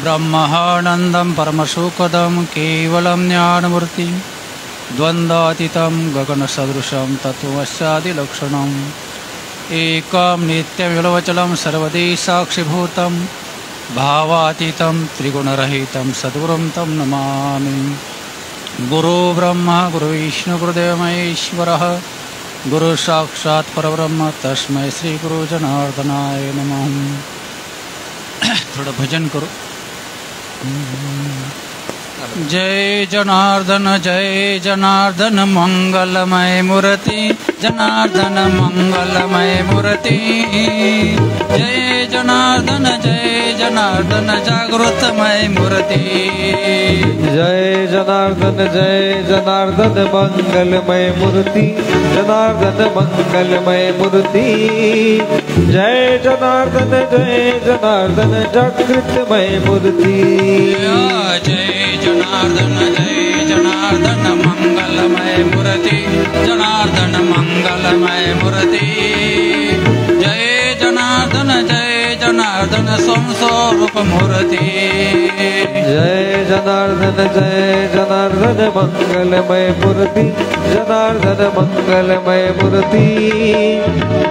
ब्रह्मानन्दं परमसुखदं केवलं ज्ञानमूर्तिं द्वन्द्वातीतं गगनसदृशं तत्त्वमस्यादिलक्षणम् एकं नित्यविलवचलं सर्वदी साक्षिभूतं भावातीतं त्रिगुणरहितं सद्गुरुं तं नमामि। गुरु ब्रह्मा गुरु विष्णु गुरुदेव महेश्वरः गुरु साक्षात् परब्रह्म तस्मै श्री गुरु जनार्दनाय नमः। थोड़ा भजन करो। जय जनार्दन मंगलमय मूर्ति जनार्दन मंगलमय मूर्ति जय जनार्दन जागृतमय मूर्ति जय जनार्दन मंगलमय मूर्ति जनार्दन मंगलमय मूर्ति जय जनार्दन जागृतमय मूर्ति जय जनार्दन मंगलमय मूर्ति जनार्दन मंगलमय मूर्ति जय जनार्दन संस्वरूप मूर्ति जय जनार्दन मंगलमय मूर्ति जनार्दन मंगलमय मूर्ति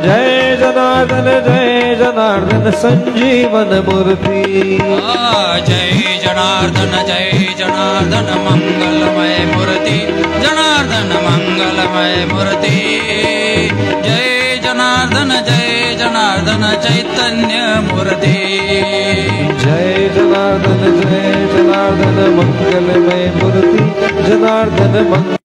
जय जनार्दन संजीवन मूर्ति जय जनार्दन मंगलमय मूर्ति जनार्दन मंगलमय मूर्ति जय जनार्दन चैतन्य मूर्ति जय जनार्दन मंगलमय मूर्ति जनार्दन मंगलमय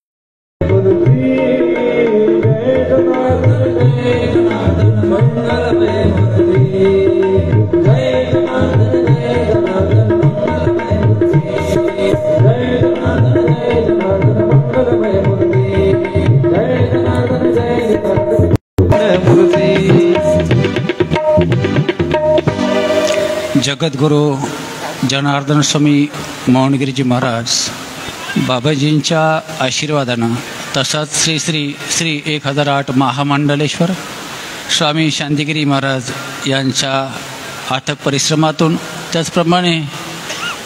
जगद्गुरु जनार्दन स्वामी मौनगिरीजी महाराज बाबाजींच्या आशीर्वादानं तसंच श्री 1008 महामंडलेश्वर स्वामी शांतिगिरी महाराज यांच्या अथक परिश्रमातून त्याचप्रमाणे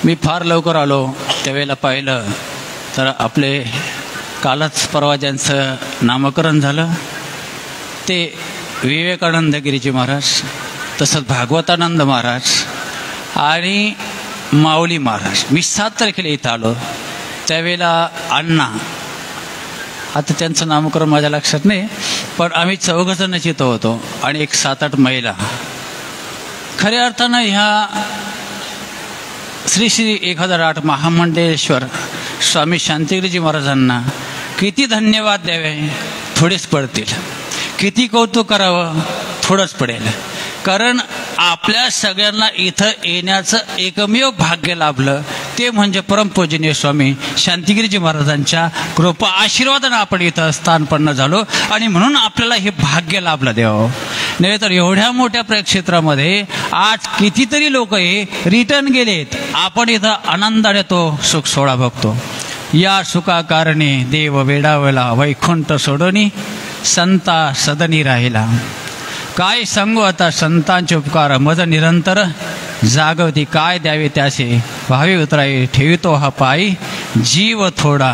मी फार लवकर आलो त्यावेळेला पाहिलं तर आपले कालच परवा ज्यांचं नामकरण झालं ते विवेकानंद गिरीजी महाराज तसंच भागवतानंद महाराज आणि माऊली महाराज। मी 7 तारखेला इथं आलो त्यावेळेला अण्णा आता त्यांचं नामकरण माझ्या लक्षात नाही पण आम्ही 4 जणच इथं होतो आणि एक 7-8 महिला। खऱ्या अर्थानं ह्या श्री 1008 महामंडलेश्वर स्वामी शांतिगिरीजी महाराजांना किती धन्यवाद द्यावे थोडेच पडतील, किती कौतुक करावं थोडंच पडेल। कारण आपल्या सगळ्यांना इथं येण्याचं एकमेव भाग्य लाभलं ते म्हणजे परमपूजनीय स्वामी शांतिगिरीजी महाराजांच्या कृपा आशीर्वादानं आपण इथं स्थानपन्न झालो आणि म्हणून आपल्याला हे भाग्य लाभलं देवावं। नाही तर एवढ्या मोठ्या प्रक्षेत्रामध्ये आज कितीतरी लोक हे रिटर्न गेलेत, आपण इथं आनंदाने तो सुख सोहळा बघतो। या सुखा कारणे देव वेडावला वैकुंठ सोडोनी संता सदनी राहिला। काय सांगू आता संतांचे उपकार मज निरंतर जागवती काय द्यावे त्याचे भावी उतराई ठेवितो हा पायी जीव थोडा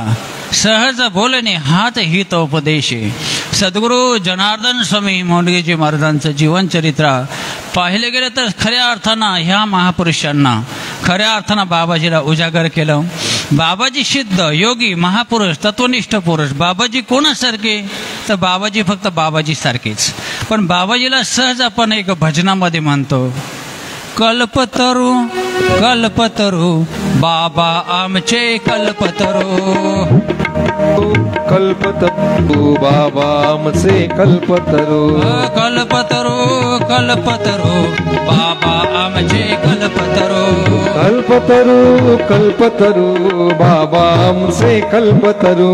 सहज बोलणे हाच हित उपदेशे। सद्गुरू जनार्दन स्वामी मौनगिरीजी महाराजांचं जीवनचरित्र पाहिले गेलं तर खऱ्या अर्थानं ह्या महापुरुषांना खऱ्या अर्थानं बाबाजीला उजागर केलं। बाबाजी सिद्ध योगी महापुरुष तत्वनिष्ठ पुरुष। बाबाजी कोणासारखे तर बाबाजी फक्त बाबाजी सारखेच, पण बाबाजीला सहज आपण एक भजनामध्ये म्हणतो कल्पतरू कल्पतरू बाबा आमचे कल्पतरू कल्पतरू बाबा आमचे कल्पतरू कल्पतरू कल्पतरू बाबा आमचे कल्पतरू कल्पतरू कल्पतरू बाबा आमचे कल्पतरू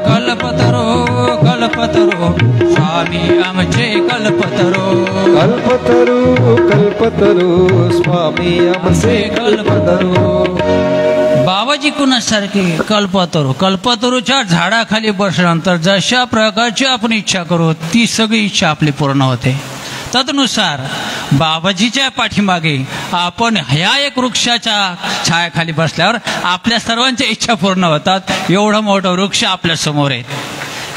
कल्पतरू कल्पतरू स्वामी आमचे कल्पतरू कल्पतरू कल्पतरू स्वामी आमचे कल्पतरू। बाबाजी कुणासारखे कल्पतरू कल्पतरूच्या झाडाखाली बसल्यानंतर जशा प्रकारची आपण इच्छा करू ती सगळी इच्छा आपली पूर्ण होते। तदनुसार बाबाजीच्या पाठीमागे आपण ह्या एक वृक्षाच्या छायाखाली बसल्यावर आपल्या सर्वांच्या इच्छा पूर्ण होतात. एवढं मोठं वृक्ष आपल्या समोर आहे,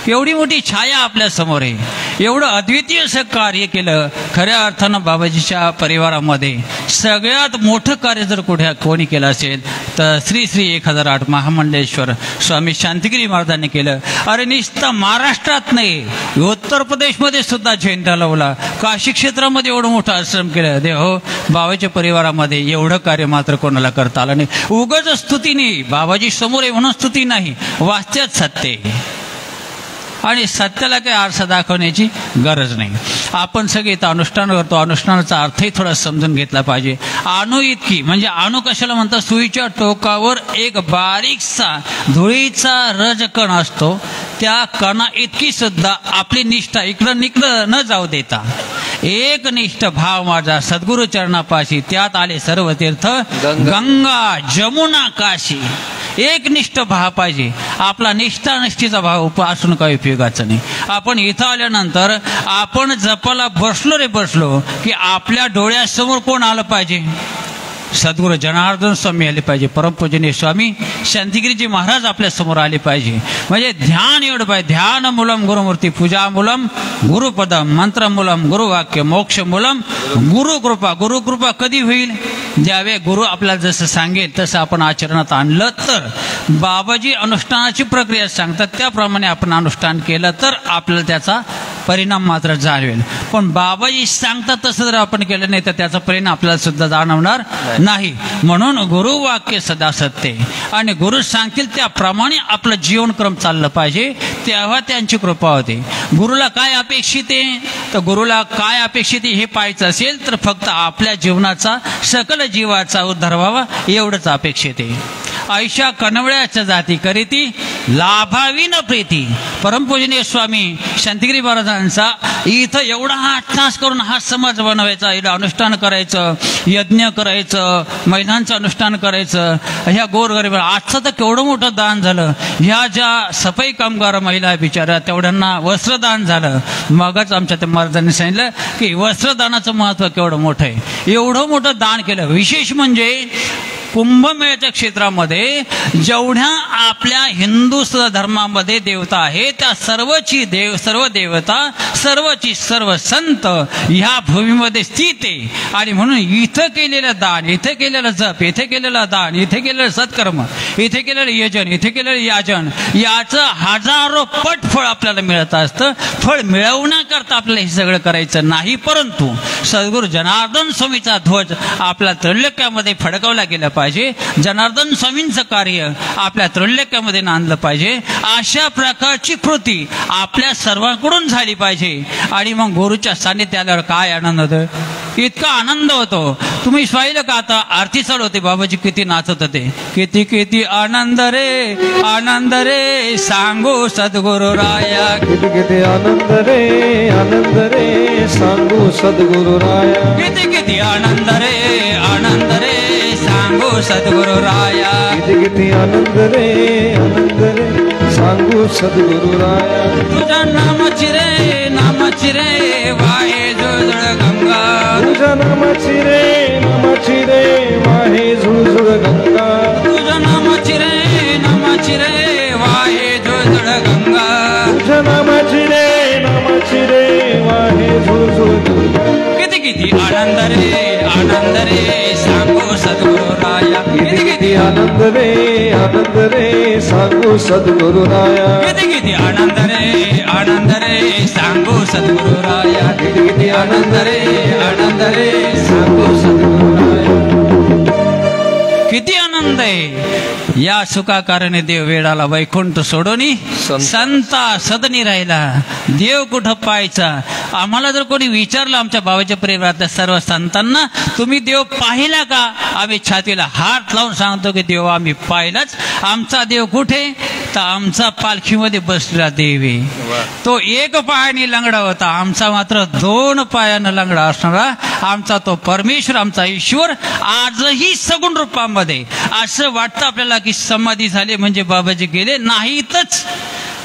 एवढी मोठी छाया आपल्या समोर आहे, एवढं अद्वितीय असं कार्य केलं. खऱ्या अर्थानं बाबाजीच्या परिवारामध्ये सगळ्यात मोठं कार्य जर कोणी केलं असेल तर श्री श्री 1008 महामंडलेश्वर स्वामी शांतिगिरी महाराजांनी केलं. अरे नुसतं महाराष्ट्रात नाही, उत्तर प्रदेशमध्ये सुद्धा झेंडा लावला, काशी क्षेत्रामध्ये एवढं मोठं आश्रम केलं. हो, बाबाच्या परिवारामध्ये एवढं कार्य मात्र कोणाला करता आलं नाही. उगाच स्तुती नाही, बाबाजी समोर आहे म्हणून स्तुती नाही, वास्तव्यात सत्य आहे आणि सत्याला काही आरसा दाखवण्याची गरज नाही. आपण सगळे इथं अनुष्ठान करतो, अनुष्ठानाचा अर्थही थोडा समजून घेतला पाहिजे. अणू इतकी म्हणजे अणू कशाला म्हणतात, सुईच्या टोकावर एक बारीकसा धुळीचा रजकण असतो, त्या कणा इतकी सुद्धा आपली निष्ठा इकडं निकडं न जाऊ देता एक निष्ठ भाव माझा सद्गुरु चरणापाशी, त्यात आले सर्व तीर्थ गंगा जमुना काशी. एक निष्ठ भाव पाहिजे. आपला निष्ठा भाव असून काही उपयोगाचं नाही. आपण इथं आल्यानंतर आपण जपाला बसलो की आपल्या डोळ्यासमोर कोण आलं पाहिजे, सद्गुरू जनार्दन स्वामी आले पाहिजे, परमपूजनीय स्वामी शांतिगिरीजी महाराज आपल्या समोर आले पाहिजे. म्हणजे ध्यान एवढं पाहिजे. ध्यान मूलम गुरुमूर्ती, पूजा मूलम गुरुपदम, मंत्र मूलम गुरुवाक्य, मोक्ष मूलम गुरुकृपा. गुरुकृपा कधी होईल, ज्यावेळी गुरु आपल्याला जसं सांगेल तसं आपण आचरणात आणलं तर. बाबाजी अनुष्ठानाची प्रक्रिया सांगतात त्याप्रमाणे आपण अनुष्ठान केलं तर आपल्याला त्याचा परिणाम मात्र जाणवेल. पण बाबाजी सांगतात तसं जर आपण केलं नाही तर त्याचा परिणाम आपल्याला सुद्धा जाणवणार नाही. म्हणून गुरुवाक्य सदा सत्य आणि गुरु सांगतील त्याप्रमाणे आपलं जीवनक्रम चाललं पाहिजे, तेव्हा त्यांची कृपा होते. गुरुला काय अपेक्षित आहे, तर गुरुला काय अपेक्षित आहे हे पाहायचं असेल तर फक्त आपल्या जीवनाचा सकल जीवाचा उद्धार व्हावा एवढंच अपेक्षित आहे. ऐशा कणवळ्याच्या जाती करीती लाभावी न प्रीती. परमपूजनीय स्वामी शांतिगिरी महाराजांचा इथं एवढा अट्टास करून हा समाज बनवायचा, इथं अनुष्ठान करायचं, यज्ञ करायचं, महिलांचं अनुष्ठान करायचं. ह्या गोरगरीब आजचं तर केवढं मोठं दान झालं. ह्या ज्या सफाई कामगार महिला बिचारा तेवढ्यांना वस्त्रदान झालं. मगच आमच्या त्या महाराजांनी सांगितलं की वस्त्रदानाचं महत्त्व केवढं मोठं आहे. एवढं मोठं दान केलं. विशेष म्हणजे कुंभमेळ्याच्या क्षेत्रामध्ये जेवढ्या आपल्या हिंदू धर्मामध्ये देवता आहे त्या सर्वची सर्व देवता, सर्वची सर्व संत ह्या भूमीमध्ये स्थित आहे. आणि म्हणून इथं केलेलं दान, इथे केलेलं जप, इथे केलेलं दान, इथे केलेलं सत्कर्म, इथे केलेलं यजन, इथे केलेलं याजन, याचं हजारो पट फळ आपल्याला मिळत असतं. फळ मिळवण्याकरता आपल्याला हे सगळं करायचं नाही, परंतु सद्गुरू जनार्दन स्वामीचा ध्वज आपल्या त्रैलोक्यामध्ये फडकवला गेला पाहिजे. जनार्दन स्वामींचं कार्य आपल्या त्रैलोक्यामध्ये नांदलं पाहिजे. अशा प्रकारची कृती आपल्या सर्वांकडून झाली पाहिजे. आणि मग गुरुच्या सान्निध्यात आल्यावर काय आनंद होतो, इतका आनंद होतो. तुम्ही पाहिलं का आता आरती चालू होते, बाबाजी किती नाचत होते. किती किती आनंद रे सांगू सद्गुरु राया. किती किती आनंद रे सांगू सद्गुरु राया. किती किती आनंद रे सांगू सद्गुरु राया. किती किती आनंद रे सांगू सद्गुरु राया. तुझ्या नामाची रे वाहे झुळझुळ गंगा. तुझ्या नामाची रे वाहे झुळझुळ गंगा. तुझ्या नामाची रे वाहे झुळझुळ गंगा. तुझ्या नामाची रे वाहे झुळझुळ गंगा. किती किती आनंद रे सांगू सद्गुरु राया. किती किती आनंद रे सांगू सद्गुरु राया. किती किती आनंद रे सांगू सद्गुरु राया. किती किती आनंद रे सांगू सद्गुरु राया. किती आनंद आहे. या सुखाकारणे देव वेडाला वैकुंठ सोडोनी संता सदनी राहिला. देव कुठं पाहायचा. आम्हाला जर कोणी विचारलं आमच्या बाबाच्या परिवारातल्या सर्व संतांना तुम्ही देव पाहिला का, आम्ही छातीला हात लावून सांगतो की देव आम्ही पाहिलाच. आमचा देव कुठे, तर आमचा पालखीमध्ये बसलेला देव आहे. तो एक पायाने लंगडा होता, आमचा मात्र 2 पायानं लंगडा असणारा आमचा तो परमेश्वर, आमचा ईश्वर आजही सगुण रूपामध्ये. असं वाटतं आपल्याला की समाधी झाली म्हणजे बाबाजी गेले, नाहीतच.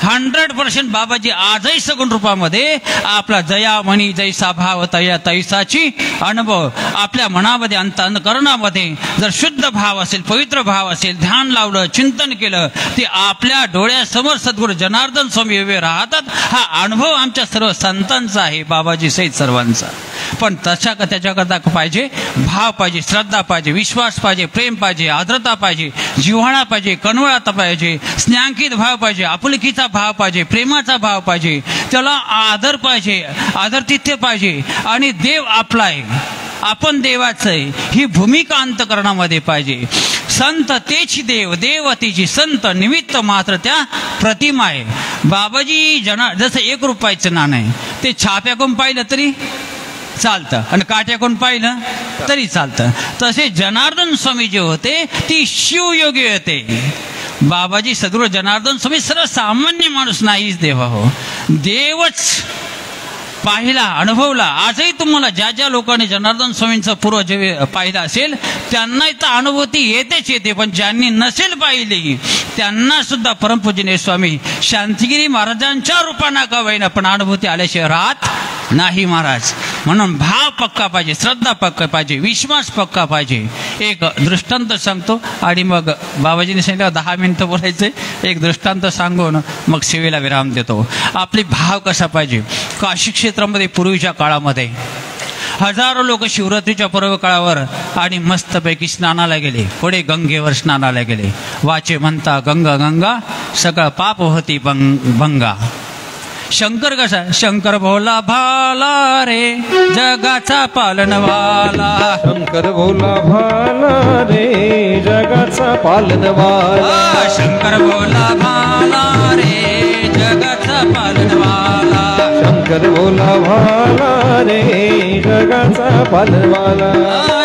100% बाबाजी आजही सगुण रूपामध्ये आपला जयामणी जैसा भाव तया तैसाची अनुभव आपल्या मनामध्ये अंतःकरणामध्ये जर शुद्ध भाव असेल, पवित्र भाव असेल, ध्यान लावलं, चिंतन केलं, ते आपल्या डोळ्यासमोर सद्गुरू जनार्दन स्वामी उभे राहतात. हा अनुभव आमच्या सर्व संतांचा आहे, बाबाजी सहित सर्वांचा. पण त्याच्याकरता पाहिजे भाव पाहिजे, श्रद्धा पाहिजे, विश्वास पाहिजे, प्रेम पाहिजे, आर्द्रता पाहिजे, जिव्हाळा पाहिजे, कणवळता पाहिजे, स्नेहांकित भाव पाहिजे, आपुलकीचा भाव पाहिजे, प्रेमाचा भाव पाहिजे, त्याला आदर पाहिजे, आदरातिथ्य पाहिजे. आणि देव आपला आहे, आपण देवाचं आहे, ही भूमिका अंतःकरणामध्ये पाहिजे. संत तेच देव, देव तिची संत, निमित्त मात्र त्या प्रतिमा आहे. बाबाजी जसं 1 रुपयाचं नाणं आहे, ते छाप्याकडून पाहिलं तरी चालतं आणि काट्याकडून पाहिलं तरी चालतं. तसे जनार्दन स्वामी जे होते ती शिवयोगी होते. बाबाजी सद्गुरू जनार्दन स्वामी सर्वसामान्य माणूस नाहीच देवा हो, देवच पाहिला, अनुभवला. आजही तुम्हाला ज्या ज्या लोकांनी जनार्दन स्वामींचा पूर्वज पाहिला असेल त्यांना इथं अनुभूती येतेच येते. पण ज्यांनी नसेल पाहिली त्यांना सुद्धा परमपूजनीय स्वामी शांतिगिरी महाराजांच्या रूपानं का होईना पण अनुभूती आल्याशिवाय राहत नाही महाराज. म्हणून भाव पक्का पाहिजे, श्रद्धा पक्का पाहिजे, विश्वास पक्का पाहिजे. एक दृष्टांत सांगतो आणि मग बाबाजीने सांगितलं 10 मिनिटं बोलायचे. एक दृष्टांत सांगून मग सेवेला विराम देतो. आपली भाव कसा पाहिजे. काशी क्षेत्रामध्ये पूर्वीच्या काळामध्ये हजारो लोक शिवरात्रीच्या पर्व काळावर आणि मस्तपैकी स्नानाला गेले, पुढे गंगेवर स्नानाला गेले. वाचे म्हणता गंगा गंगा सगळं पाप होती भंगा. शंकर कसा, शंकर भोला भाला रे जगाचा पालनवाला. शंकर भोला भाला रे जगाचा पालनवाला. शंकर भोला भाला रे जगाचा पालनवाला. शंकर भोला भाला रे जगाचा पालनवाला.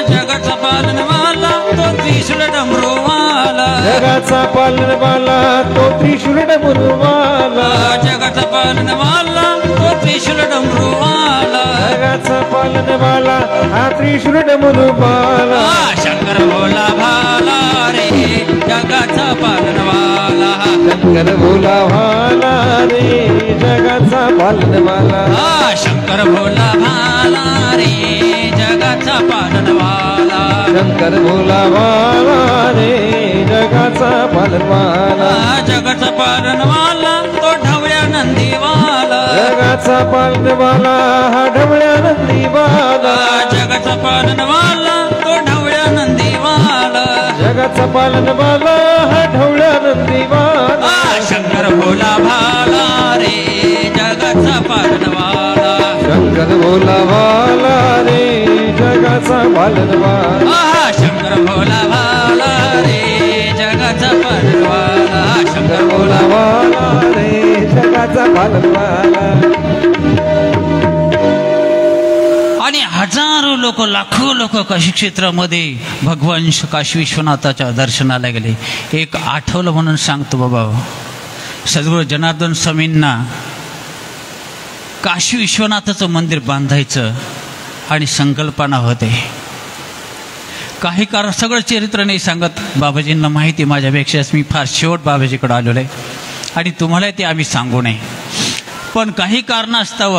जगाचा पालनवाला तो त्रिशूल डमरूवाला. जगाचा पालनवाला तो त्रिशूल डमरूवाला. जगाचा पालनवाला तो त्रिशूल डमरूवाला. जगाचा पालनवाला हा त्रिशूल डमरूवाला. शंकर भोला भाला रे जगाचा पालनवाला. शंकर भोला भाला रे जगाचा पालनवाला. शंकर भोला भाला रे जगाचा पालनवाला. शंकर भोला भाला रे जगाचा पालनवाला. जगाचा पालनवाला तो ढवळ्या नंदीवाला. जगाचा पालनवाला हा ढवळ्या नंदीवाला. जगाचा पालनवाला तो ढवळ्या नंदीवाला. जगाचा पालनवाला हा ढवळ्या नंदीवाला. शंकर भोला भाला रे जगाचा पालनवाला. शंकर भोला भाला रे जगाचा पालनवाला. शंकर भोला भाला रे जगाचा पालनवाला. शंकर भोला भाला रे जगाचा पालनवाला. आणि हजारो लोक, लाखो लोक काशी क्षेत्रामध्ये भगवान काशी विश्वनाथाच्या दर्शनाला गेले. एक आठवलं म्हणून सांगतो बाबा, सद्गुरू जनार्दन स्वामींना काशी विश्वनाथाचं मंदिर बांधायचं आणि संकल्पना होते. काही कारण सगळं चरित्र नाही सांगत, बाबाजींना माहिती माझ्यापेक्षा, मी फार शेवट बाबाजीकडे आलेलो आहे आणि तुम्हाला ते आम्ही सांगू नये. पण काही कारणास्तव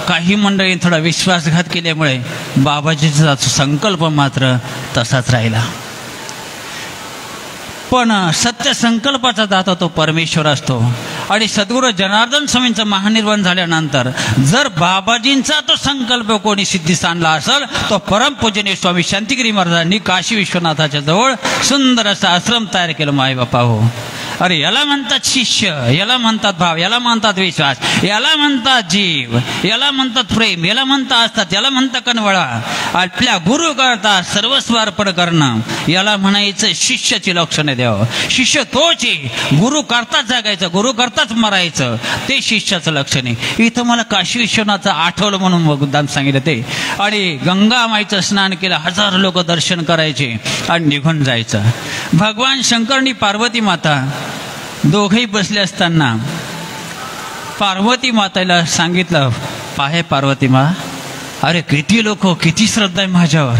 काही मंडळी थोडा विश्वासघात केल्यामुळे बाबाजीचा संकल्प मात्र तसाच राहिला. पण सत्य संकल्पाचा दाता तो परमेश्वर असतो. आणि सद्गुरू जनार्दन स्वामींचं महानिर्वाण झाल्यानंतर जर बाबाजींचा तो संकल्प कोणी सिद्धीस आणला असेल तो परमपूजनीय स्वामी शांतिगिरी महाराजांनी काशी विश्वनाथाच्या जवळ सुंदर असा आश्रम तयार केला. माय बापा हो, अरे याला म्हणतात शिष्य, याला म्हणतात भाव, याला म्हणतात विश्वास, याला म्हणतात जीव, याला म्हणतात प्रेम, याला म्हणतात असतात, याला म्हणतात कणवळा. आपल्या गुरु करता सर्वस्व अर्पण करणं याला म्हणायचं शिष्याची लक्षणे द्यावं. शिष्य तोच आहे, गुरु करताच जगायचं, गुरु करताच मरायचं, ते शिष्याचं लक्षण आहे. इथं मला काशी विश्वनाथचं आठवलं म्हणून मुद्दाम सांगितलं ते. आणि गंगा माईचं स्नान केलं, हजारो लोक दर्शन करायचे आणि निघून जायचं. भगवान शंकरनी पार्वती माता दोघेही बसले असताना पार्वती माताला सांगितलं, पाहे पार्वती मा, अरे किती लोक, किती श्रद्धा आहे माझ्यावर,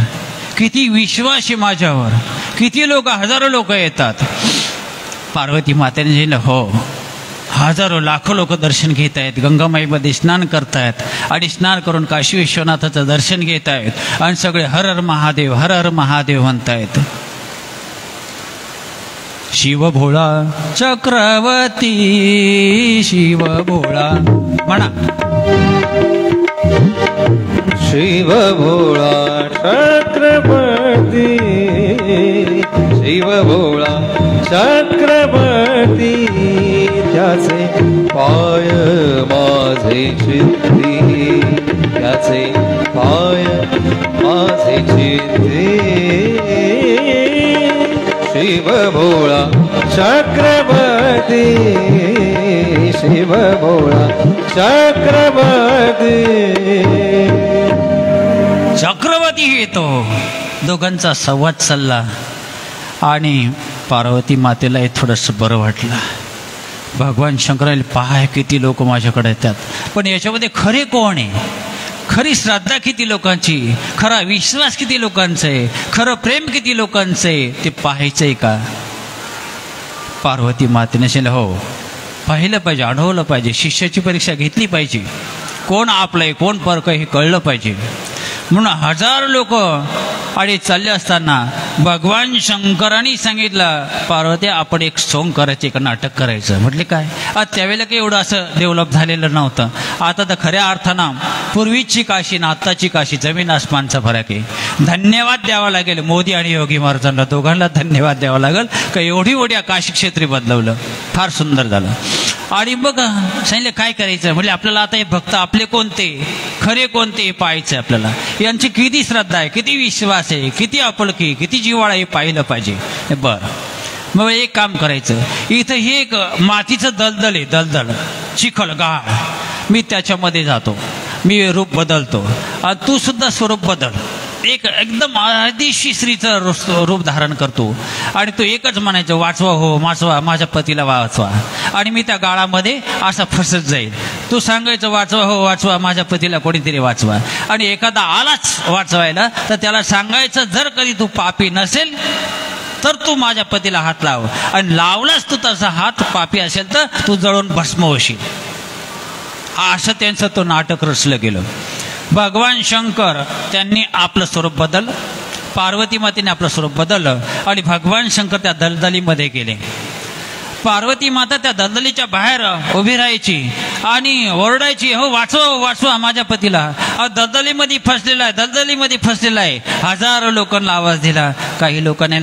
किती विश्वास आहे माझ्यावर, किती लोक, हजारो लोक येतात. पार्वती मातेने सांगितलं, हो हजारो लाखो लोक दर्शन घेत आहेत, गंगामाईमध्ये स्नान करतायत आणि स्नान करून काशी विश्वनाथाचं दर्शन घेत आहेत आणि सगळे हर हर महादेव हर हर महादेव म्हणतायत. शिव भोळा चक्रवर्ती शिव भोळा म्हणा. शिव भोळा चक्रवर्ती शिव भोळा चक्रवर्ती त्याचे पाय माझे चित्ती त्याचे पाय माझे चित्ती. शिव भोळा चक्रवर्ती शिव भोळा चक्रवर्ती. चक्रवर्ती येतो. दोघांचा संवाद चालला आणि पार्वती मातेलाही थोडंसं बरं वाटलं. भगवान शंकराला पहा किती लोक माझ्याकडे येतात, पण याच्यामध्ये खरे कोण आहे, खरी श्रद्धा किती लोकांची, खरा विश्वास किती लोकांचा आहे, खरं प्रेम किती लोकांचं आहे ते पाहायचं आहे का. पार्वती मातेने सांगितलं हो पाहिलं पाहिजे, अनुभवलं पाहिजे, शिष्याची परीक्षा घेतली पाहिजे, कोण आपलं आहे कोण परक हे कळलं पाहिजे. म्हणून हजारो लोक आणि चालले असताना भगवान शंकरांनी सांगितलं पार्वती आपण एक सोंग करायचं, एक नाटक करायचं. म्हटले काय. त्यावेळेला काही एवढं असं डेव्हलप झालेलं नव्हतं. आता तर खऱ्या अर्थानं पूर्वीची काशी ना आत्ताची काशी जमीन आसमानचा फरक आहे. धन्यवाद द्यावा लागेल मोदी आणि योगी महाराजांना, दोघांना धन्यवाद द्यावा लागेल का एवढी मोठ्या काशी क्षेत्री बदलवलं. फार सुंदर झालं. आणि मग सांगितलं काय करायचं. म्हणजे आपल्याला आता हे भक्त आपले कोणते खरे कोणते हे पाहायचं आपल्याला. यांची किती श्रद्धा आहे, किती विश्वास आहे, किती आपुलकी, किती जिव्हाळा हे पाहिलं पाहिजे. बरं मग एक काम करायचं. इथं हे एक मातीचं दलदल आहे, दलदल चिखल गाळ. मी त्याच्यामध्ये जातो, मी रूप बदलतो आणि तू सुद्धा स्वरूप बदल. एक एकदम आदिशी स्त्रीचं रूप धारण करतो आणि तो एकच म्हणायचं वाचवा हो वाचवा माझ्या पतीला वाचवा. आणि मी त्या गाळामध्ये असा फसत जाईल. तू सांगायचं वाचवा हो वाचवा माझ्या पतीला कोणीतरी वाचवा. आणि एखादा आलाच वाचवायला तर त्याला सांगायचं जर कधी तू पापी नसेल तर तू माझ्या पतीला हात लाव, आणि लावलाच तू तसा हात पापी असेल तर तू जळून भस्म होशील. असं त्यांचं तो नाटक रचलं गेलं. भगवान शंकर त्यांनी आपलं स्वरूप बदललं, पार्वती मातेने आपलं स्वरूप बदललं आणि भगवान शंकर त्या दलदलीमध्ये गेले. पार्वती माता त्या दलदलीच्या बाहेर उभी राहायची आणि ओरडायची हो वाचवा वाचवा माझ्या पतीला, दलदलीमध्ये फसलेला आहे दलदलीमध्ये फसलेला आहे. हजारो लोकांना आवाज दिला. काही लोकांनी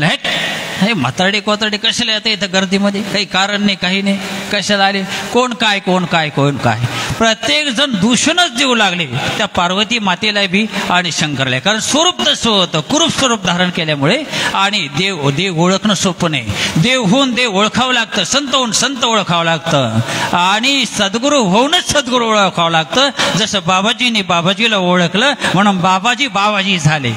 हे म्हातारडे कोतारडे कशाला येते इथं गर्दीमध्ये, काही कारण नाही काही नाही, कशाला आले, कोण काय कोण काय कोण काय. प्रत्येक जण दूषणच देऊ लागले त्या पार्वती मातेला बी आणि शंकरला. कारण स्वरूप तसं होतं, कुरूप स्वरूप धारण केल्यामुळे. आणि देव ओळखणं सोपं नाही. देव होऊन देव ओळखावं लागतं, संत होऊन संत ओळखावं लागतं आणि सद्गुरू होऊनच सद्गुरू ओळखावं लागतं. जसं बाबाजीने बाबाजीला ओळखलं म्हणून बाबाजी झाले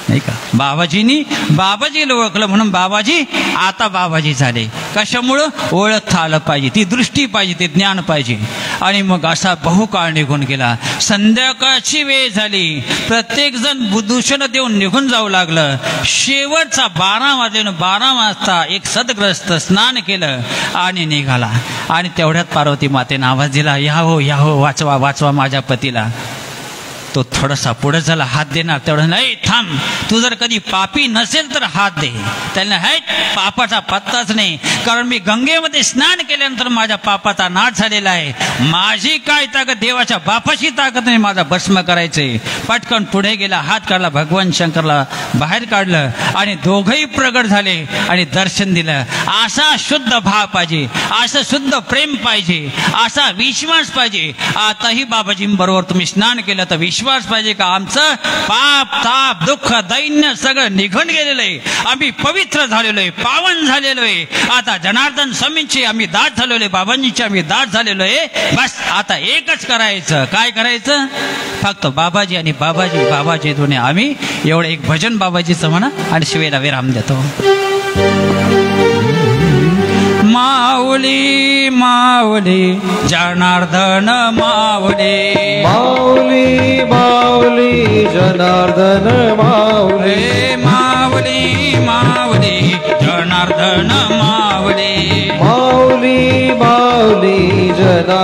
नाही का. बाबाजीनी बाबाजीला ओळखलं म्हणून बाबाजी आता बाबाजी झाले. कशामुळं ओळखता आलं पाहिजे, ती दृष्टी पाहिजे, ते ज्ञान पाहिजे. आणि मग असा बहुकाळ निघून गेला. संध्याकाळची वेळ झाली, प्रत्येक जण दूषण देऊन निघून जाऊ लागलं. शेवटचा 12 वाजता एक सदग्रस्त स्नान केलं आणि निघाला. आणि तेवढ्यात पार्वती मातेने आवाज दिला या हो वाचवा वाचवा माझ्या पतीला. तो थोडासा पुढे झाला, हात देणार. तेवढं नाही थांब, तू जर कधी पापी नसेल तर हात दे. त्याला पापाचा पत्ताच नाही, कारण मी गंगेमध्ये स्नान केल्यानंतर माझ्या पापाचा नाश झालेला आहे. माझी काय ताकद, देवाच्या बापाची ताकद नाही माझा भस्म करायचे. पटकन पुढे गेला, हात काढला, भगवान शंकरला बाहेर काढलं आणि दोघंही प्रगट झाले आणि दर्शन दिलं. असा शुद्ध भाव पाहिजे, असं शुद्ध प्रेम पाहिजे, असा विश्वास पाहिजे. आताही बाबाजींबरोबर तुम्ही स्नान केलं तर विश्वास पाहिजे का आमचं पाप ताप दुःख दैन्य सगळं निघून गेलेलं आहे. आम्ही पवित्र झालेलो आहे, पावन झालेलो आहे. आता जनार्दन स्वामींची आम्ही दास झालेलो आहे, बाबांची आम्ही दास झालेलो आहे. बस आता एकच करायचं. काय करायचं? फक्त बाबाजी आणि बाबाजी दोन्ही आम्ही एवढं एक भजन बाबाजीचं म्हणा आणि शिवेला विराम देतो. माऊली माऊली जनार्दन माऊली, माऊली माऊली जनार्दन माऊली, माऊली माऊली जनार्दन माऊली, माऊली माऊली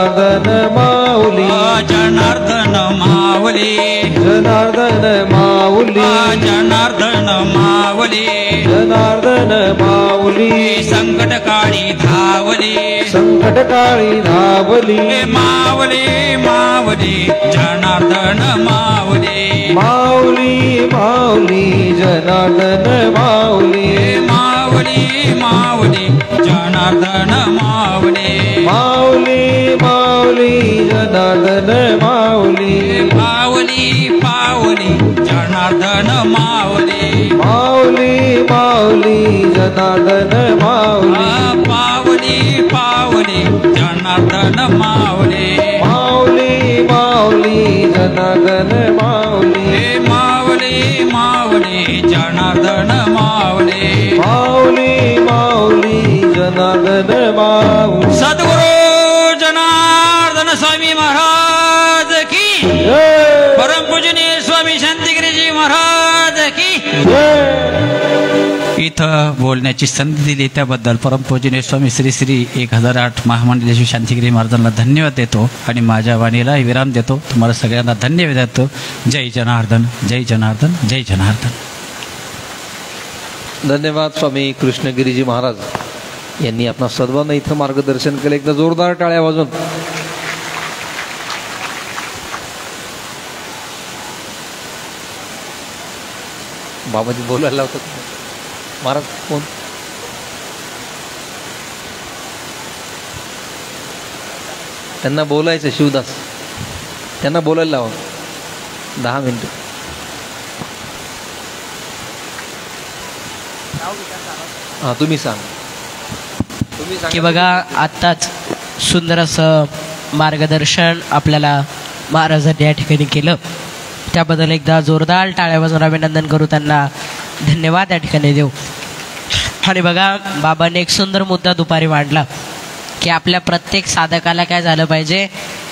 जनार्दन माऊली जनार्दन माऊली जनार्दन माऊली जनार्दन माऊली जनार्दन माऊली संकट काळी धावली संकट काळी धावली माऊली माऊली जनार्दन माऊली माऊली माऊली जनार्दन माऊली माऊली माऊली जनार्दन माऊली माऊली माऊली जनार्दन माऊली पावली पावली जनार्दन माऊली माऊली माऊली जनार्दन माऊली पावली पावली जनार्दन माऊली माऊली माऊली जनार्दन माऊली माऊली माऊली जनार्दन माऊली माऊली माऊली जनार्दन माऊली सद्गुरु जनार्दन स्वामी महाराज की जय परम पूजनीय स्वामी शांतिगिरीजी महाराज की इथं बोलण्याची संधी दिली त्याबद्दल परमपूजनीय स्वामी श्री श्री 1008 महामंडलेश्वर शांतिगिरी महाराजांना धन्यवाद देतो आणि माझ्या वाणीला विराम देतो. तुम्हाला सगळ्यांना धन्यवाद देतो. जय जनार्दन जय जनार्दन जय जनार्दन. धन्यवाद स्वामी कृष्णगिरीजी महाराज यांनी आपणा सर्वांना इथं मार्गदर्शन केलं. एकदा जोरदार टाळ्या वाजून बाबाजी बोलायला लावतात. महाराज कोण त्यांना बोलायचं शिवदास त्यांना बोलायला लावा 10 मिनिटं. हां तुम्ही सांग की बघा आत्ताच सुंदर असं मार्गदर्शन आपल्याला महाराजांनी या ठिकाणी केलं. त्याबद्दल एकदा जोरदार टाळ्या वाजवून अभिनंदन करू, त्यांना धन्यवाद या ठिकाणी देऊ. आणि बघा बाबांनी एक सुंदर मुद्दा दुपारी मांडला की आपल्या प्रत्येक साधकाला काय झालं पाहिजे,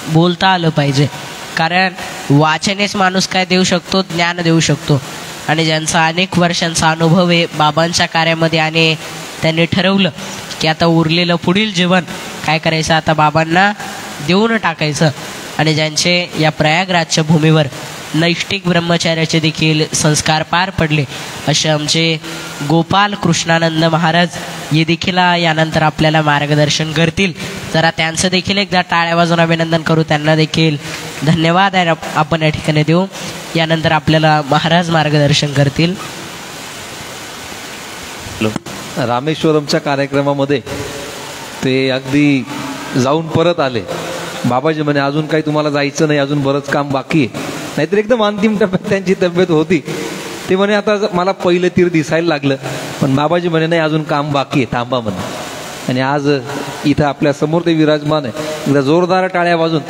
बोलता आलं पाहिजे. कारण वाचनेच माणूस काय देऊ शकतो, ज्ञान देऊ शकतो. आणि ज्यांचा अनेक वर्षांचा अनुभव आहे बाबांच्या कार्यामध्ये आणि त्यांनी ठरवलं की आता उरलेलं पुढील जीवन काय करायचं, आता बाबांना देऊन टाकायचं. आणि ज्यांचे या प्रयागराजच्या भूमीवर नैष्टिक ब्रह्मचार्याचे देखील संस्कार पार पडले असे आमचे गोपाल कृष्णानंद महाराज हे देखील यानंतर आपल्याला मार्गदर्शन करतील. जरा त्यांचं देखील एकदा टाळ्या वाजवून अभिनंदन करू, त्यांना देखील धन्यवाद आपण या ठिकाणी देऊ. यानंतर आपल्याला महाराज मार्गदर्शन करतील. रामेश्वरमच्या कार्यक्रमामध्ये ते अगदी जाऊन परत आले. बाबाजी म्हणे अजून काही तुम्हाला जायचं नाही, अजून बरंच काम बाकी आहे. नाहीतर एकदम अंतिम टप्प्यात त्यांची तब्येत होती. ते म्हणे आता मला पहिलं तीर दिसायला लागलं, पण बाबाजी म्हणे नाही अजून काम बाकी आहे, थांबा म्हणे. आणि आज इथं आपल्या समोर ते विराजमान आहे. एकदा जोरदार टाळ्या वाजून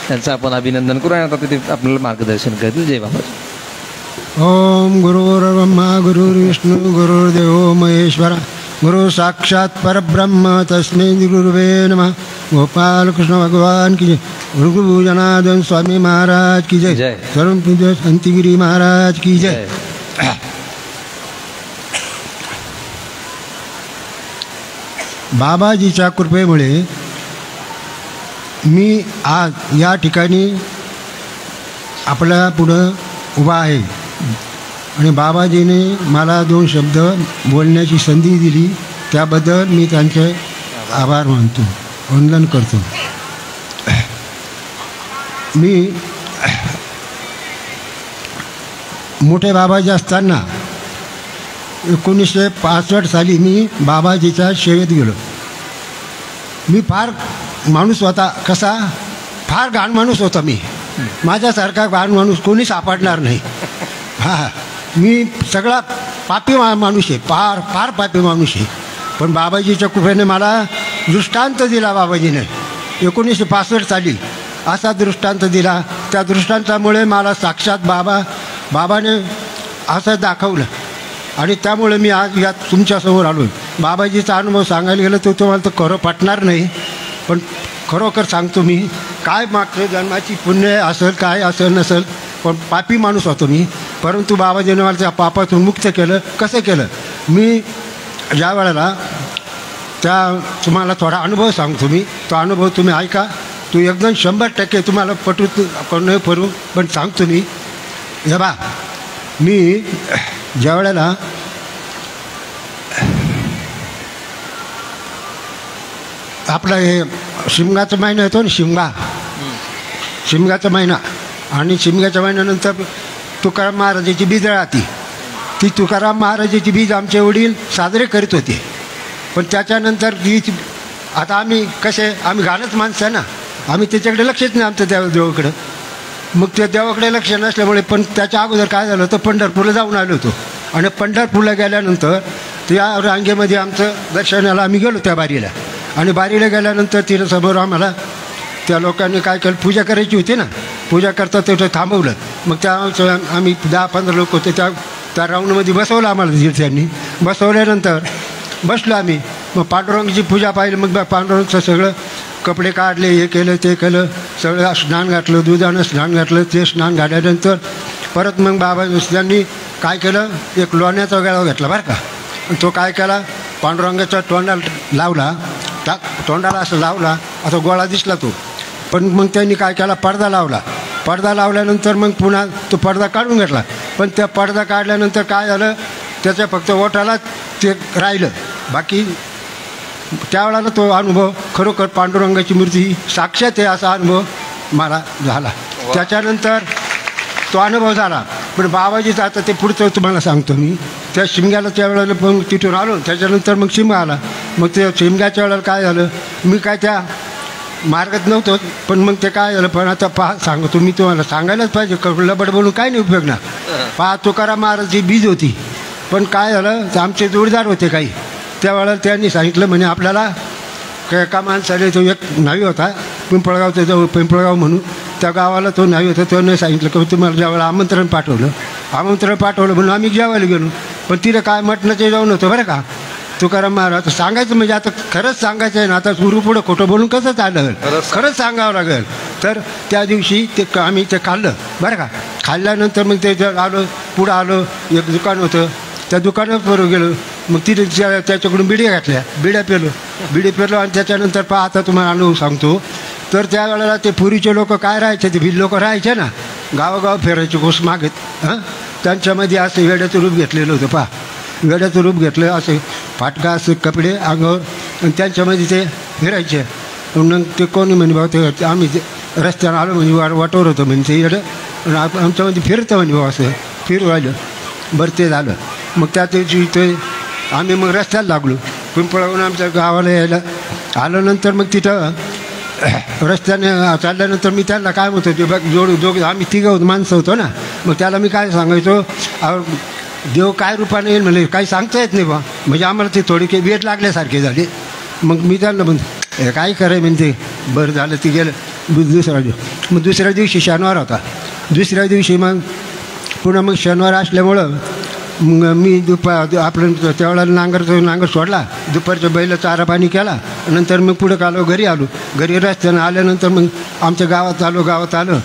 त्यांचं आपण अभिनंदन करू आणि आता तिथे आपल्याला मार्गदर्शन करतील. जय बाबाजी. ओम गुरुर्ब्रह्मा गुरुर्विष्णू गुरुर्देव महेश्वरा गुरु साक्षात परब्रह्म तस्मै गुरुवे नमः. गोपाल कृष्ण भगवान की जय. गुरु जनार्दन स्वामी महाराज की जय. जय. सर्व पूज्य शांतिगिरी महाराज की जय. बाबाजीच्या कृपेमुळे मी आज या ठिकाणी आपल्या पुढं उभा आहे आणि बाबाजीने मला 2 शब्द बोलण्याची संधी दिली, त्याबद्दल मी त्यांचे आभार मानतो, वंदन करतो. मी मोठे बाबाजी असताना 1965 साली मी बाबाजीच्या सेवेत गेलो. मी फार माणूस होता, कसा फार घाण माणूस होता. मी माझ्यासारखा घाण माणूस कोणी सापडणार नाही. हां, मी सगळा पापी माणूस आहे, फार फार पापी माणूस आहे. पण बाबाजीच्या कृपेने मला दृष्टांत दिला. बाबाजीने 1965 साली असा दृष्टांत दिला. त्या दृष्टांतामुळे मला साक्षात बाबाने असं दाखवलं आणि त्यामुळे मी आज यात तुमच्यासमोर आलो. बाबाजीचा अनुभव सांगायला गेलं तर तुम्हाला तर खरं पटणार नाही, पण खरोखर सांगतो मी. काय मागच्या जन्माची पुण्य असेल, काय असेल नसेल, पण पापी माणूस होतो मी. परंतु बाबाजीने मला त्या पापातून मुक्त केलं. कसं केलं? मी ज्या वेळेला तुम्हाला थोडा अनुभव सांगतो मी. तो अनुभव तुम्ही ऐका. तो एकदम 100% तुम्हाला नाही पडू पण सांगतो मी. हे बा, मी ज्या वेळेला आपला हे शिमगाचा महिना येतो ना, शिमगाचा महिना, आणि शिमग्याच्या महिन्यानंतर तुकाराम महाराजाची बीज राहते. ती तुकाराम महाराजाची बीज आमचे वडील साजरे करीत होते. पण त्याच्यानंतर आता आम्ही आम्ही घाणच माणसं आहे ना, आम्ही त्याच्याकडे लक्षच नाही आमचं देवाकडं. मग त्या देवाकडे लक्ष नसल्यामुळे, पण त्याच्या अगोदर काय झालं होतं, पंढरपूरला जाऊन आलो होतो. आणि पंढरपूरला गेल्यानंतर त्या रांगेमध्ये आमचं दर्शनाला आम्ही गेलो त्या बारीला. आणि बारीला गेल्यानंतर तिथं समोर आम्हाला त्या लोकांनी काय केलं, पूजा करायची होती ना, पूजा करता तिथं थांबवलं. मग त्या आम्ही 10-15 लोक होते, त्या राऊंडमध्ये बसवलं आम्हाला. त्यांनी बसवल्यानंतर बसलो आम्ही. मग पांडुरंगाची पूजा पाहिली. मग पांडुरंगाचं सगळं कपडे काढले, हे केलं ते केलं, सगळं स्नान घातलं, दुधानं स्नान घातलं. ते स्नान घातल्यानंतर परत मग बाबा त्यांनी काय केलं, एक लोण्याचा गळा घेतला बरं का. तो काय केला, पांडुरंगाच्या तोंडाला लावला, तोंडाला असं लावला, असा गोळा दिसला तो. पण मग त्यांनी काय केला, पडदा लावला. पडदा लावल्यानंतर मग पुन्हा तो पडदा काढून घेतला. पण त्या पडदा काढल्यानंतर काय झालं, त्याच्या फक्त ओठाला ते राहिलं. बाकी त्यावेळेला तो अनुभव खरोखर पांडुरंगाची मूर्ती साक्षात आहे असा अनुभव मला झाला. त्याच्यानंतर तो अनुभव झाला. पण बाबाजीचं आता ते पुढचं तुम्हाला सांगतो मी. त्या शिमग्याला त्यावेळेला पण तिथून आलो. त्याच्यानंतर मग शिमगा आला. मग ते शिमग्याच्या वेळेला काय झालं, मी काय त्या मार्गात नव्हतो. पण मग ते काय झालं, पण आता सांगतो मी तुम्हाला, सांगायलाच पाहिजे, लबड बोलून काय नाही उपयोग ना. तुकाराम महाराजची बीज होती. पण काय झालं, आमचे जोडीदार होते काही, त्यावेळेला त्यांनी सांगितलं म्हणे आपल्याला एका माणसाने, तो एक नावी होता पिंपळगावचा, जवळ पिंपळगाव म्हणून त्या गावाला तो नावी होता. त्याने सांगितलं की तुम्हाला ज्यावेळेला आमंत्रण पाठवलं म्हणून आम्ही जेवायला गेलो. पण तिथं काय मटणाचे जेवण होतं बरं का. तुकाराम महाराज सांगायचं म्हणजे आता खरंच सांगायचं आहे ना, आता सुरू पुढं खोटं बोलून कसं चाललं, खरंच सांगावं लागेल. तर त्या दिवशी आम्ही ते खाल्लं बरं का. खाल्ल्यानंतर मग ते आलो, पुढं आलो, एक दुकान होतं, त्या दुकानात बरोबर गेलो. मग तिथे त्याच्याकडून बिड्या पेलो. आणि त्याच्यानंतर आता तुम्हाला अनुभव सांगतो. तर त्यावेळेला ते पुरीचे लोक काय राहायचे, ते भिल लोक राहायचे ना, गावोगाव फिरायचे घोष मागत. त्यांच्यामध्ये असं वेड्याचं रूप घेतलेलं होतं. वेड्याचं रूप घेतलं, असे फाटका असे कपडे अंगावर, आणि त्यांच्यामध्ये ते फिरायचे. मग ते कोणी म्हणे भाऊ, ते आम्ही रस्त्यानं आलो म्हणजे वाटवर होतं म्हणजे ते येडं, आमच्यामध्ये फिरतं म्हणजे भाऊ, असं फिरू राहिलं. बरं ते झालं. मग त्या दिवशी ते आम्ही मग रस्त्याला लागलो. पिंपळावरून आमच्या गावाला यायला आल्यानंतर मग तिथं रस्त्याने चालल्यानंतर मी त्यांना काय म्हणतो, ते बघ जोड आम्ही तिघं माणसं होतो ना. मग त्याला मी काय सांगायचो, देव काय रूपाने येईल म्हणजे काही सांगता येत नाही बा. म्हणजे आम्हाला ते थोडी काही वेट लागल्यासारखे झाले. मग मी त्यांना म्हणतो काय कराय म्हणते. बरं झालं ते गेलं. दुसऱ्या दिवशी शनिवार होता. दुसऱ्या दिवशी मग पुन्हा मग शनिवार असल्यामुळं मग मी आपलं त्यावेळेला नांगर सोडला. दुपारच्या बैला चारा पाणी केला. नंतर मग पुढं आलो, घरी आलो. घरी रस्त्यानं आल्यानंतर मग आमच्या गावात आलो.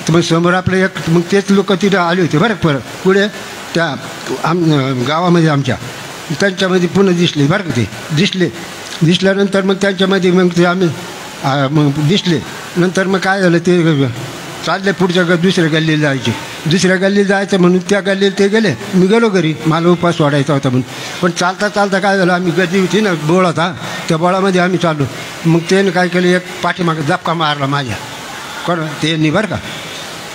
तर मग समोर आपलं एक मग तेच लोक तिथं आले होते बरं. परत पुढे त्या गावामध्ये आमच्या त्यांच्यामध्ये पुन्हा दिसले बरं का. ते दिसल्यानंतर मग त्यांच्यामध्ये मग ते आम्ही मग दिसले. नंतर मग काय झालं, ते चालले पुढच्या दुसऱ्या गल्लीला जायचं म्हणून त्या गल्लीला ते गेले. मी गेलो घरी, मला उपास वाढायचा होता म्हणून. पण चालता काय झालं, आम्ही गर्दी होती ना, बोळ होता, त्या बोळामध्ये आम्ही चाललो. मग त्याने काय केलं, एक पाठीमागे धपका मारला माझ्या. कोण त्यांनी बरं का.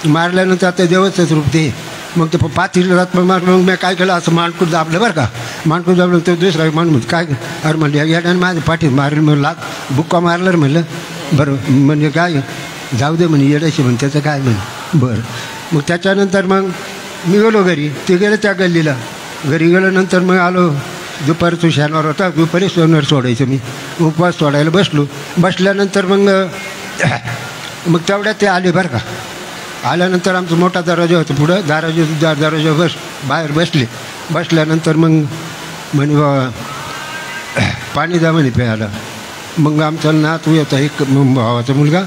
मारल्यानंतर आता देवाचंच रूप ते. मग ते पाठीला जात मारलं. मग मी काय केलं, असं माणकूट दाबलं बरं का. माणकूट दाबलं तर दुसरा माणूस काय अरे म्हणलं, याने माझ्या पाठी मारलं. म्हणलं बुक्का मारलं म्हणलं. बरं म्हणजे काय जाऊ दे म्हणे, येडायचे म्हणे, त्याचं काय म्हणे. बरं. मग त्याच्यानंतर मग मी गेलो घरी. ते गेलं त्या गल्लीला. घरी गेल्यानंतर मग आलो. दुपारचं शनिवार होता. दुपारी शनिवार सोडायचं मी. उपवास सोडायला बसल्यानंतर मग तेवढ्यात ते आले बरं का. आल्यानंतर आमचा मोठा दरवाजा होता पुढं. दरवाजा बाहेर बसल्यानंतर मग म्हणे पाणी द्या म्हणे प्यायला. मग आमचा नातू होता एक भावाचा मुलगा,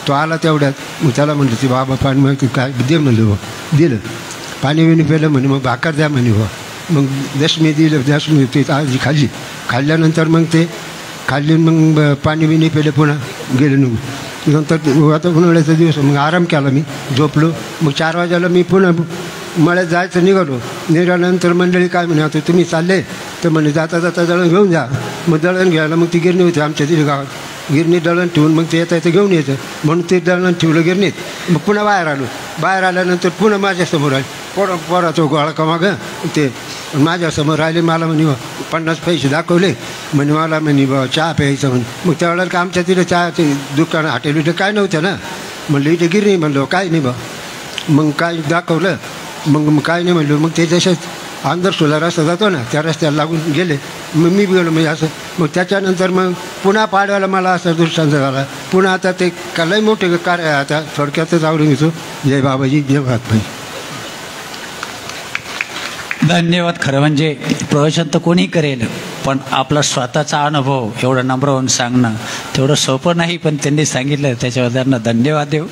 तो आला तेवढ्यात. मग त्याला म्हणलं ते बाबा पाणी मग काय दे म्हणलं. हो दिलं. पाणी बिणी प्यायलं म्हणे. मग भाकर द्या म्हणे. हो मग दशमी दिलं. दशमी ते आजी खाल्ल्यानंतर मग ते खाल्ली, मग पाणी बिणी पेले, पुन्हा गेले निघून. नंतर आता उन्हाळ्याचा दिवस, मग आराम केला, मी झोपलो. मग 4 वाजायला मी पुन्हा मळ्यात जायचं निघालो. निघाल्यानंतर मंडळी काय म्हणे, आता तुम्ही चालले तर म्हणे जाता जाता दळण घेऊन जा. मग दळण घ्यायला मग ती गिरणी होती आमच्या तिथे गावात. गिरणी दळण ठेवून मग ते येता येतं घेऊन यायचं, म्हणून ते दळण ठेवलं गिरणीत. मग पुन्हा बाहेर आलो. बाहेर आल्यानंतर पुन्हा माझ्यासमोर आले पोराचं गोळा का मागं ते माझ्यासमोर राहिले. मला म्हणे 50 पैसे दाखवले. म्हणे मला म्हणे बा चहा प्यायचं म्हणे. मग त्यावेळेला का आमच्या तिथे चहाचे दुकान हॉटेल इथे काय नव्हतं ना. म्हणलं इथे गिरणी, म्हणलो काय नाही बा. मग काय दाखवलं, मग काय नाही म्हणलो. मग ते जसेच आंध्रसोला रस्ता जातो ना, त्या रस्त्याला लागून गेले. मग मी गेलो म्हणजे असं. मग त्याच्यानंतर मग पुन्हा पाडव्याला मला असा दृष्टांत झाला. पुन्हा आता ते लई मोठे कार्य आहे. आता थोडक्यातच आवडून घेतो. जय बाबाजी, जय महात्माई. धन्यवाद. खरं म्हणजे प्रवचन तर कोणी करेल, पण आपला स्वतःचा अनुभव एवढं नम्र होऊन सांगणं तेवढं सोपं नाही, पण त्यांनी सांगितलं त्याच्यावर त्यांना धन्यवाद देऊ.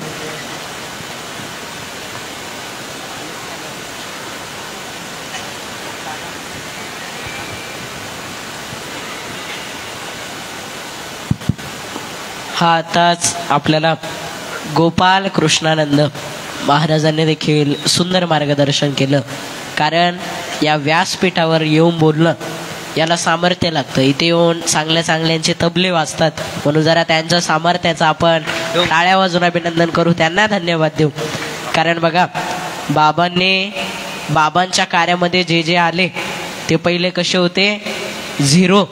हा आताच आपल्याला गोपाल कृष्णानंद महाराजांनी देखील सुंदर मार्गदर्शन केलं. कारण या व्यासपीठावर येऊन बोलणं याला सामर्थ्य लागतं. इथे येऊन चांगल्या चांगल्यांचे तबले वाजतात, म्हणून जरा त्यांच्या सामर्थ्याचं आपण टाळ्या वाजून अभिनंदन करू, त्यांना धन्यवाद देऊ. कारण बघा, बाबांच्या कार्यामध्ये जे जे आले ते पहिले कसे होते, झिरो.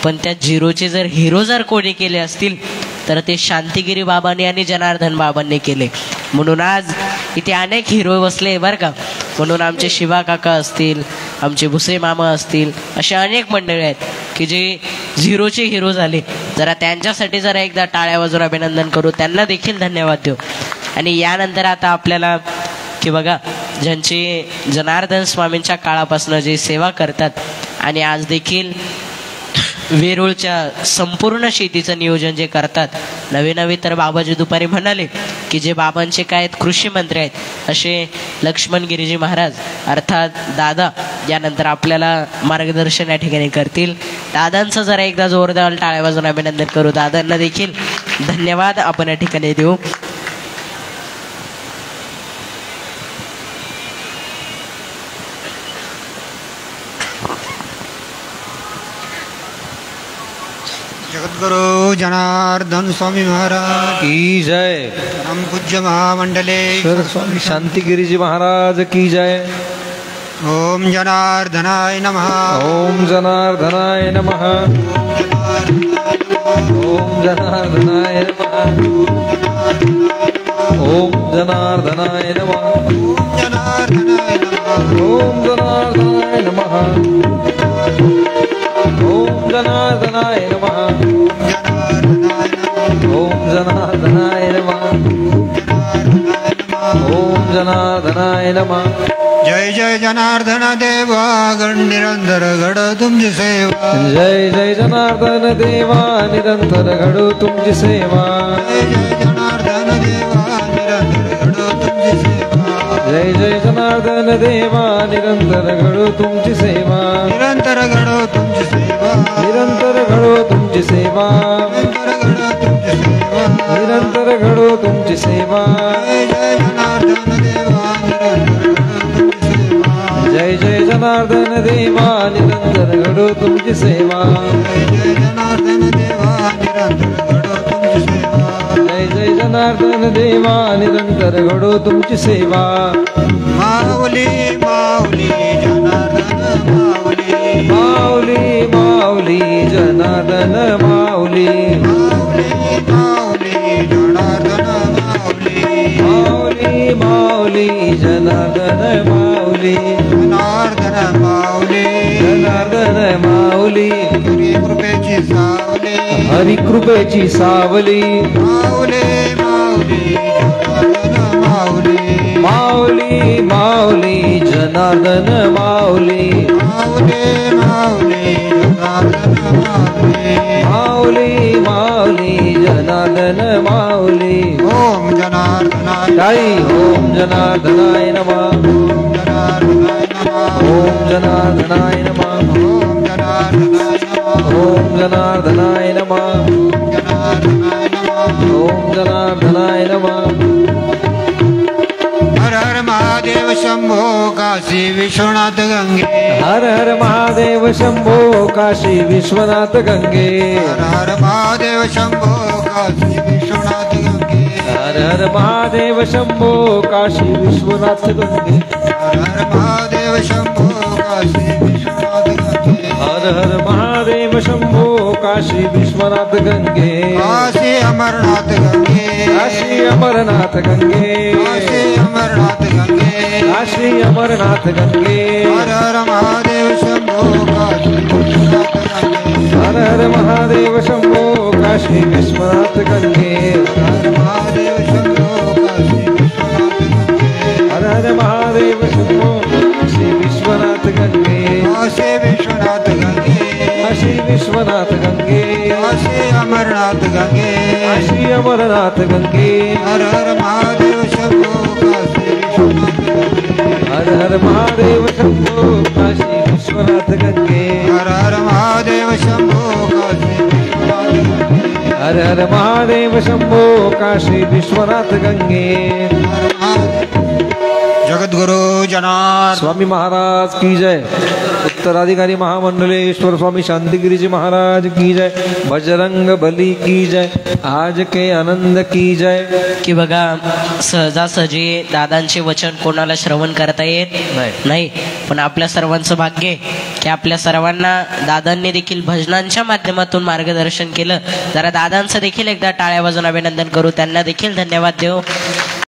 पण त्या झिरोचे जर हिरो जर कोणी केले असतील तर ते शांतिगिरी बाबांनी आणि जनार्दन बाबांनी केले. म्हणून आज इथे अनेक हिरो बसले बरं का. म्हणून आमचे शिवा काका असतील, आमचे भुसे मामा असतील, असे अनेक मंडळी आहेत की जे झिरोचे हिरो झाले. जरा त्यांच्यासाठी जरा एकदा टाळ्या वाजून अभिनंदन करू, त्यांना देखील धन्यवाद देऊ. आणि यानंतर आता आपल्याला की बघा, ज्यांचे जनार्दन स्वामींच्या काळापासून जे सेवा करतात आणि आज देखील वेरूळच्या संपूर्ण शेतीचं नियोजन जे करतात, नवे तर बाबाजी दुपारी म्हणाले की जे बाबांचे काय कृषी मंत्री आहेत असे लक्ष्मण गिरीजी महाराज अर्थात दादा यानंतर आपल्याला मार्गदर्शन या ठिकाणी करतील. दादांचं जरा एकदा जोरदार टाळ्या वाजून अभिनंदन करू. दादांना देखील धन्यवाद आपण या ठिकाणी देऊ. जगद्गुरु जनार्दन स्वामी महाराज की जय. परम पूज्य महामंडले स्वामी शांतिगिरीजी महाराज की जय. ओम जनार्दनाय नमः. ओम जनार्दनाय नमः. ओम जनार्दनाय नमः. ओम जनार्दनाय नमः. ओम जनार्दनाय नमः. ओम जनार्दनाय नमः. ओम जनार्दनाय नमः. ओम जनार्दनाय नमः. जय जय जनार्दन देवा गण निरंतर घड तुमची सेवा. जय जय जनार्दन देवा निरंतर घडो तुमची सेवा. जय जय जनार्दन देवा निरंतर घड तुमची सेवा. जय जय जनार्दन देवा निरंतर घडो तुमची सेवा. निरंतर घडो तुमची सेवा. निरंतर घडो तुमची सेवा. निरंतर घडो तुमची सेवा. जय जय जनार्दन देवा निरंतर घडो तुमची सेवा. जय जय जनार्दन देवा निरंतर घडो तुमची सेवा. जय जय जनार्दन देवा निरंतर घडो तुमची सेवा. माऊली माऊली जनार्दन माऊली. माऊली माऊली जनार्दन माऊली. माऊली जनार्दन माऊली. माऊली माऊली जनार्दन माऊली. जनार्दन माऊली. जनार्दन माऊली. कृपेची सावली. हरी कृपेची सावली. माऊली माऊली जनार्दन माऊली. माऊली माऊली जनार्दन माऊली. माऊली माऊली जनार्दन माऊली. माऊली माऊली जनार्दन माऊली. ओम जनार्दनाय जय. ओम जनार्दनाय नमः. ओम जनार्दनाय नमः. ओम जनार्दनाय नमः. ओम जनार्दनाय नमः. ओम जनार्दनाय काशी विश्वनाथ गंगे हर हर महादेव शंभो काशी विश्वनाथ गंगे हर हर महादेव शंभो काशी विश्वनाथ गंगे हर हर महादेव शंभो काशी विश्वनाथ गंगे हर हर महादेव शंभो काशी विश्वनाथ गंगे हर हर महादेव शंभो काशी विश्वनाथ गंगे काशी अमरनाथ गंगे काशी अमरनाथ गंगे काशी अमरनाथ गंगे काशी अमरनाथ गंगे हर हर महादेव शंभो काशी विश्वनाथ गंगे हर हर महादेव शंभो काशी विश्वनाथ गंगे हर महादेव शंभो काशी विश्वनाथ गंगे हर हर महादेव शंभो काशी विश्वनाथ गंगे काशी विश्वनाथ गंगे काशी विश्वनाथ गंगे काशी अमरनाथ गंगे काशी अमरनाथ गंगे हर हर महादेव शंभो काशी विश्वनाथ गंगे हर हर महादेव शंभो काशी विश्वनाथ गंगे हर हर महादेव शंभो काशी विश्वनाथ गंगे हर हर महादेव शंभो काशी विश्वनाथ गंगे हर महादेव जगद्गुरु जनार्दन स्वामी महाराज की जय उत्तराधिकारी महामंडलेश्वर स्वामी शांतिगिरीजी महाराज की जय बजरंग बली की जय आज के आनंद की जय की बघा सहजासहजी दादांचे वचन कोणाला श्रवण करता येत नाही, पण आपल्या सर्वांचं भाग्य आहे की आपल्या सर्वांना दादांनी देखील भजनांच्या माध्यमातून मार्गदर्शन केलं. जरा दादांचं देखील एकदा टाळ्या वाजवून अभिनंदन करू, त्यांना देखील धन्यवाद देऊ.